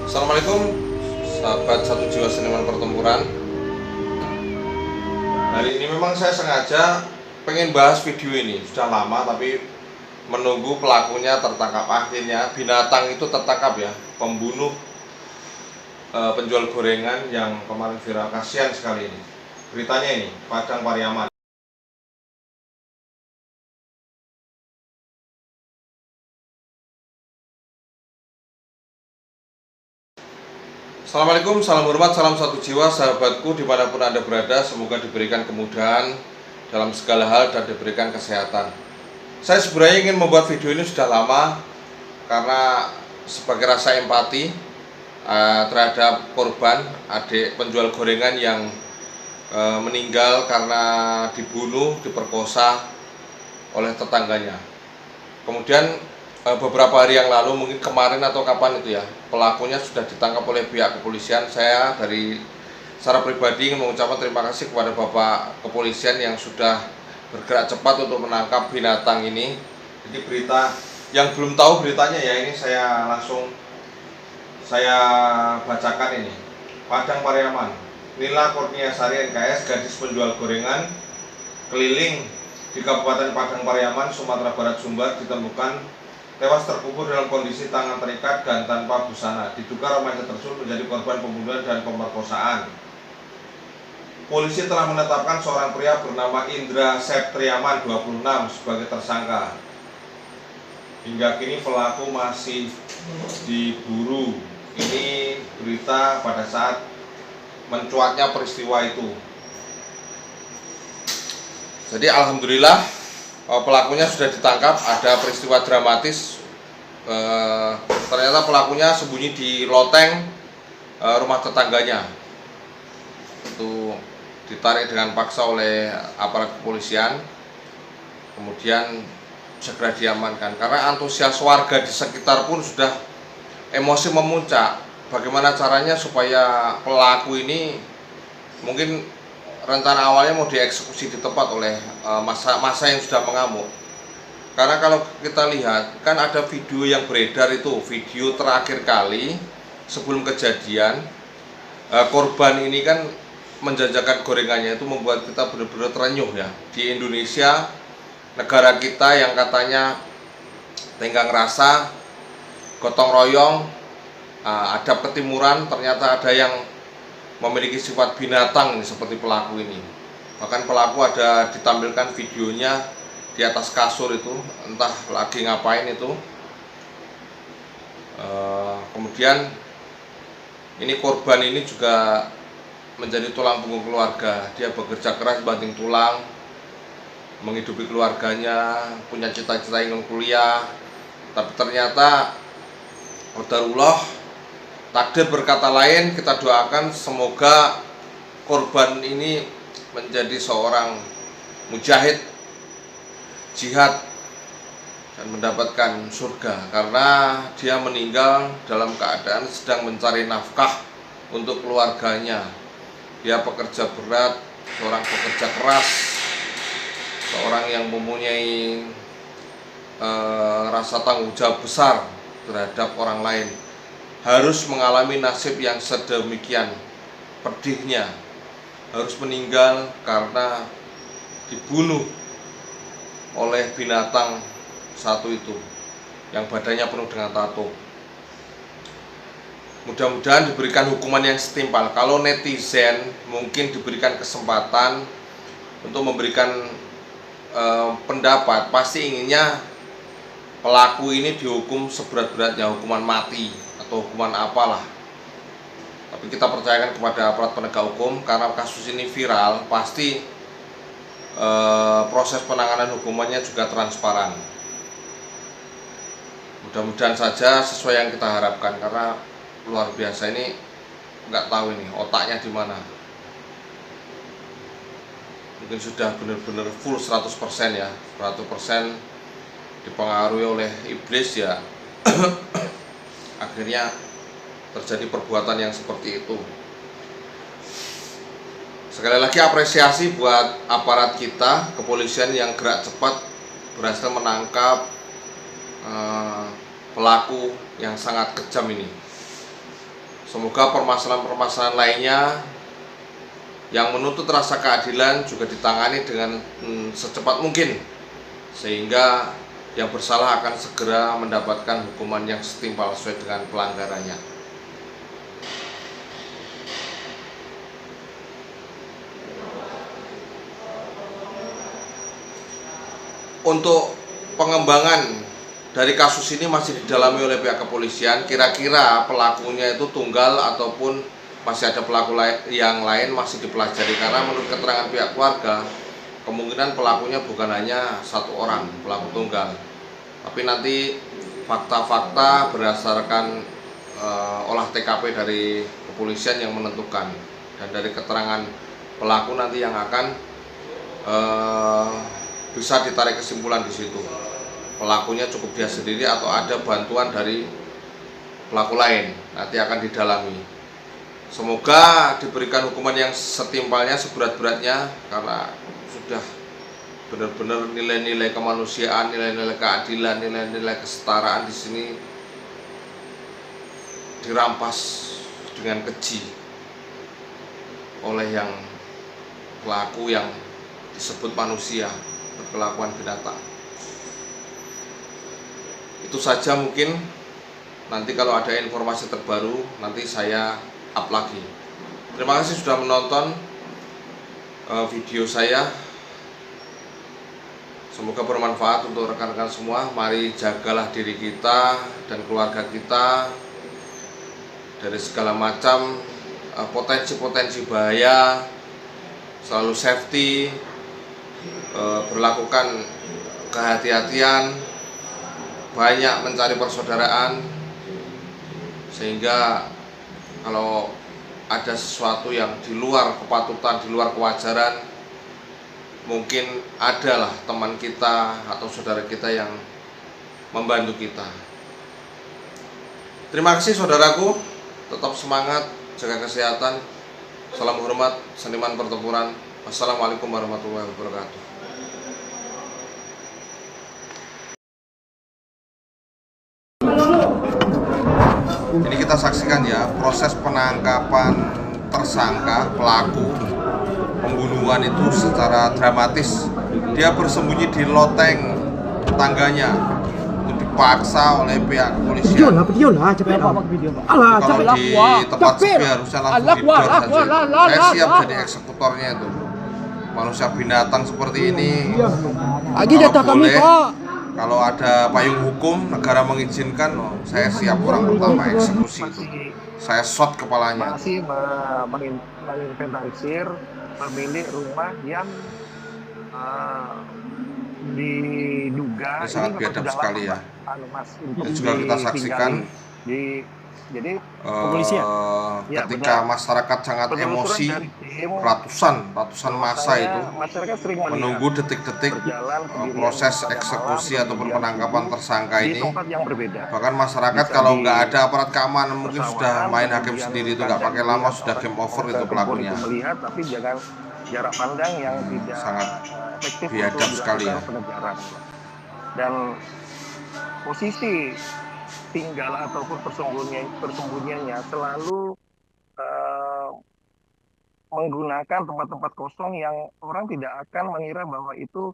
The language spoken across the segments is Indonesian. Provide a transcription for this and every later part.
Assalamualaikum sahabat Satu Jiwa Seniman Pertempuran. Hari ini memang saya sengaja pengen bahas video ini. Sudah lama tapi menunggu pelakunya tertangkap. Akhirnya binatang itu tertangkap ya. Pembunuh penjual gorengan yang kemarin viral. Kasihan sekali ini. Beritanya ini, Padang Pariaman. Assalamualaikum, salam hormat, salam satu jiwa sahabatku dimanapun Anda berada. Semoga diberikan kemudahan dalam segala hal dan diberikan kesehatan. Saya sebenarnya ingin membuat video ini sudah lama karena sebagai rasa empati terhadap korban adik penjual gorengan yang meninggal karena dibunuh, diperkosa oleh tetangganya. Kemudian beberapa hari yang lalu, mungkin kemarin atau kapan itu ya, pelakunya sudah ditangkap oleh pihak kepolisian. Saya dari secara pribadi ingin mengucapkan terima kasih kepada Bapak Kepolisian yang sudah bergerak cepat untuk menangkap binatang ini. Jadi berita yang belum tahu beritanya ya, ini saya langsung bacakan ini. Padang Pariaman, Nila Kurniasari NKS, gadis penjual gorengan keliling di Kabupaten Padang Pariaman, Sumatera Barat Sumbar, ditemukan tewas terkubur dalam kondisi tangan terikat dan tanpa busana. Diduga remaja tersebut menjadi korban pembunuhan dan pemerkosaan. Polisi telah menetapkan seorang pria bernama Indra Septriaman 26 sebagai tersangka. Hingga kini pelaku masih diburu. Ini berita pada saat mencuatnya peristiwa itu. Jadi alhamdulillah pelakunya sudah ditangkap. Ada peristiwa dramatis, ternyata pelakunya sembunyi di loteng rumah tetangganya. Itu ditarik dengan paksa oleh aparat kepolisian, kemudian segera diamankan. Karena antusias warga di sekitar pun sudah emosi memuncak. Bagaimana caranya supaya pelaku ini, mungkin rencana awalnya mau dieksekusi di tempat oleh massa yang sudah mengamuk. Karena kalau kita lihat, kan ada video yang beredar itu, video terakhir kali sebelum kejadian. Korban ini kan menjajakan gorengannya, itu membuat kita benar-benar terenyuh ya. Di Indonesia, negara kita yang katanya tenggang rasa, gotong royong, adab ketimuran, ternyata ada yang memiliki sifat binatang seperti pelaku ini. Bahkan pelaku ada ditampilkan videonya di atas kasur itu, entah lagi ngapain itu. Kemudian ini korban ini juga menjadi tulang punggung keluarga. Dia bekerja keras banting tulang, menghidupi keluarganya, punya cita-cita ingin kuliah, tapi ternyata qadarullah, takdir berkata lain. Kita doakan semoga korban ini menjadi seorang mujahid jihad dan mendapatkan surga, karena dia meninggal dalam keadaan sedang mencari nafkah untuk keluarganya. Dia pekerja berat, seorang pekerja keras, seorang yang mempunyai rasa tanggung jawab besar terhadap orang lain, harus mengalami nasib yang sedemikian pedihnya, harus meninggal karena dibunuh oleh binatang satu itu yang badannya penuh dengan tato. Mudah-mudahan diberikan hukuman yang setimpal. Kalau netizen mungkin diberikan kesempatan untuk memberikan pendapat, pasti inginnya pelaku ini dihukum seberat-beratnya, hukuman mati atau hukuman apalah. Tapi kita percayakan kepada aparat penegak hukum, karena kasus ini viral, pasti proses penanganan hukumannya juga transparan. Mudah-mudahan saja sesuai yang kita harapkan, karena luar biasa ini, nggak tahu ini otaknya di mana. Mungkin sudah benar-benar full 100% ya, 100% dipengaruhi oleh iblis ya. Akhirnya terjadi perbuatan yang seperti itu. Sekali lagi apresiasi buat aparat kita, kepolisian yang gerak cepat berhasil menangkap pelaku yang sangat kejam ini. Semoga permasalahan-permasalahan lainnya yang menuntut rasa keadilan juga ditangani dengan secepat mungkin, sehingga yang bersalah akan segera mendapatkan hukuman yang setimpal sesuai dengan pelanggarannya. Untuk pengembangan dari kasus ini masih didalami oleh pihak kepolisian. Kira-kira pelakunya itu tunggal ataupun masih ada pelaku yang lain masih dipelajari, karena menurut keterangan pihak keluarga kemungkinan pelakunya bukan hanya satu orang pelaku tunggal, tapi nanti fakta-fakta berdasarkan olah TKP dari kepolisian yang menentukan, dan dari keterangan pelaku nanti yang akan bisa ditarik kesimpulan di situ. Pelakunya cukup dia sendiri atau ada bantuan dari pelaku lain, nanti akan didalami. Semoga diberikan hukuman yang setimpalnya, seberat-beratnya, karena sudah benar-benar nilai-nilai kemanusiaan, nilai-nilai keadilan, nilai-nilai kesetaraan di sini dirampas dengan keji oleh yang pelaku yang disebut manusia, berkelakuan binatang. Itu saja mungkin. Nanti kalau ada informasi terbaru nanti saya up lagi. Terima kasih sudah menonton video saya. Semoga bermanfaat untuk rekan-rekan semua. Mari jagalah diri kita dan keluarga kita dari segala macam potensi-potensi bahaya. Selalu safety, berlakukan kehati-hatian, banyak mencari persaudaraan, sehingga kalau ada sesuatu yang di luar kepatutan, di luar kewajaran, mungkin adalah teman kita atau saudara kita yang membantu kita. Terima kasih saudaraku, tetap semangat, jaga kesehatan. Salam hormat, seniman pertempuran. Wassalamualaikum warahmatullahi wabarakatuh. Ini kita saksikan ya proses penangkapan tersangka pelaku pembunuhan itu secara dramatis. Dia bersembunyi di loteng tetangganya, itu dipaksa oleh pihak kepolisian. Kalau di tempat sepi harusnya langsung didor saja. Saya siap jadi eksekutornya itu. Manusia binatang seperti ini, kalau boleh, kalau ada payung hukum, negara mengizinkan, saya siap orang pertama eksekusi itu. Saya shot kepalanya. Masih menginventarisir pemilik rumah yang diduga ini sangat biadab sekali ya. Dan juga kita saksikan jadi kepolisian ketika masyarakat sangat emosi, ratusan massa itu menunggu detik-detik proses eksekusi ataupun penangkapan tersangka ini. Bahkan masyarakat kalau nggak ada aparat keamanan mungkin sudah main hakim sendiri, itu nggak pakai lama sudah game over itu pelakunya. Melihat tapi jangan jarak pandang yang tidak sangat efektif biadab sekali ya. Dan posisi tinggal ataupun persembunyiannya selalu menggunakan tempat-tempat kosong yang orang tidak akan mengira bahwa itu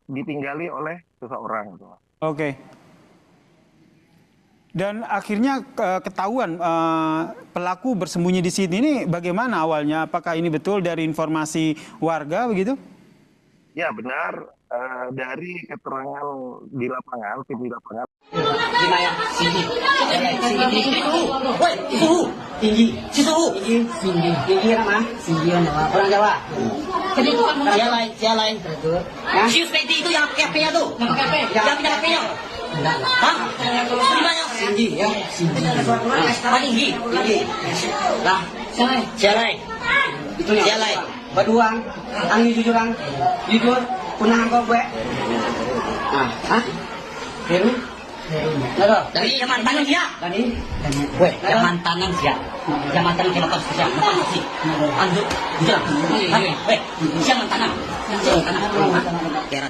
ditinggali oleh seseorang. Oke. Dan akhirnya ketahuan pelaku bersembunyi di sini. Ini bagaimana awalnya? Apakah ini betul dari informasi warga begitu? Ya benar, dari keterangan di lapangan, tim di lapangan. Gimana? Tinggi. Woi, itu tinggi. Situ tinggi. Tinggi nama? Tinggi nama. Orang Jawa. Jadi itu siapa lain? Betul. Si Spedi itu yang pakai P-nya tuh. Yang pakai P. Yang tidak pakai P-nya. Hah? Gimana? Tinggi ya. Tinggi. Tinggi. Lah, Jalai. Itu Jalai. Baduang, angin jujur, punah kau gue. Hah? Heru? Dari zaman tangan dia. Dari gue, zaman tangan dia. Zaman tangan kita lepas dia. Lepas sih. Anjur, jangan. Weh, zaman tangan. Jangan tangan. Heran.